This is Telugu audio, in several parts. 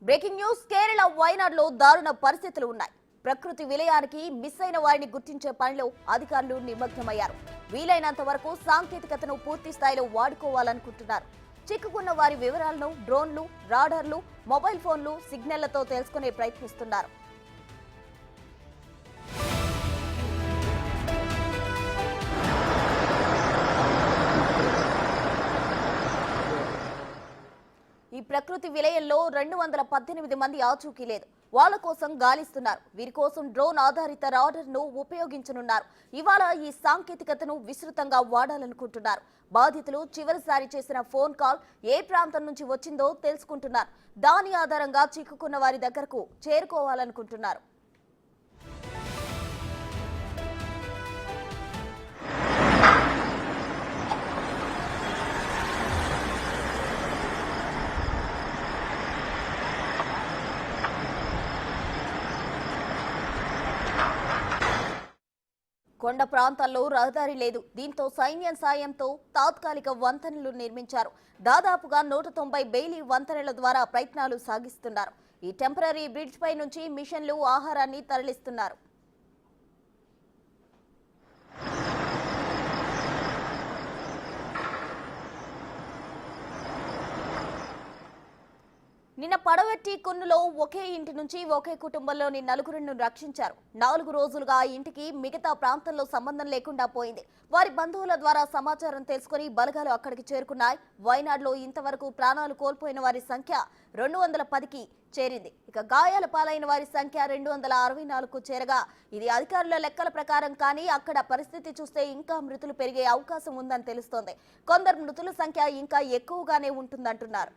బ్రేకింగ్ న్యూస్ కేరళ వైనాడ్లో దారుణ పరిస్థితులు ఉన్నాయి. ప్రకృతి విలయానికి మిస్ అయిన వారిని గుర్తించే పనిలో అధికారులు నిమగ్నమయ్యారు. వీలైనంత వరకు సాంకేతికతను పూర్తి స్థాయిలో వాడుకోవాలనుకుంటున్నారు. చిక్కుకున్న వారి వివరాలను డ్రోన్లు, రాడార్లు, మొబైల్ ఫోన్లు, సిగ్నళ్లతో తెలుసుకునే ప్రయత్నిస్తున్నారు. ఈ ప్రకృతి విలయంలో 218 మంది ఆచూకీ లేదు. వాళ్ళ కోసం గాలిస్తున్నారు. వీరి కోసం డ్రోన్ ఆధారిత రాడర్ ను ఉపయోగించనున్నారు. ఇవాళ ఈ సాంకేతికతను విస్తృతంగా వాడాలనుకుంటున్నారు. బాధితులు చివరిసారి చేసిన ఫోన్ కాల్ ఏ ప్రాంతం నుంచి వచ్చిందో తెలుసుకుంటున్నారు. దాని ఆధారంగా చిక్కుకున్న వారి దగ్గరకు చేరుకోవాలనుకుంటున్నారు. కొండ ప్రాంతాల్లో రహదారి లేదు. దీంతో సైన్యం సాయంతో తాత్కాలిక వంతెనలు నిర్మించారు. దాదాపుగా 190 బెయిలీ వంతెనల ద్వారా ప్రయత్నాలు సాగిస్తున్నారు. ఈ టెంపరరీ బ్రిడ్జ్ పై నుంచి మిషన్లు ఆహారాన్ని తరలిస్తున్నారు. నిన్న పడవెట్టి కొన్నులో ఒకే ఇంటి నుంచి ఒకే కుటుంబంలోని నలుగురిని రక్షించారు. 4 రోజులుగా ఆ ఇంటికి మిగతా ప్రాంతంలో సంబంధం లేకుండా పోయింది. వారి బంధువుల ద్వారా సమాచారం తెలుసుకుని బలగాలు అక్కడికి చేరుకున్నాయి. వైనాడ్లో ఇంతవరకు ప్రాణాలు కోల్పోయిన వారి సంఖ్య 210కి చేరింది. ఇక గాయాల పాలైన వారి సంఖ్య 264కు చేరగా ఇది అధికారుల లెక్కల ప్రకారం. కానీ అక్కడ పరిస్థితి చూస్తే ఇంకా మృతులు పెరిగే అవకాశం ఉందని తెలుస్తోంది. కొందరు మృతుల సంఖ్య ఇంకా ఎక్కువగానే ఉంటుందంటున్నారు.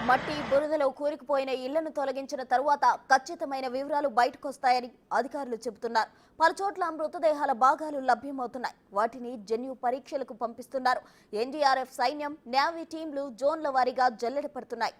మట్టి బురదలో కూరుకుపోయిన ఇళ్లను తొలగించిన తరువాత ఖచ్చితమైన వివరాలు బయటకొస్తాయని అధికారులు చెబుతున్నారు. పలుచోట్ల మృతదేహాల భాగాలు లభ్యమవుతున్నాయి. వాటిని జన్యు పరీక్షలకు పంపిస్తున్నారు. ఎన్డీఆర్ఎఫ్, సైన్యం, నేవీ టీంలు జోన్ల వారీగా జల్లెడ పడుతున్నాయి.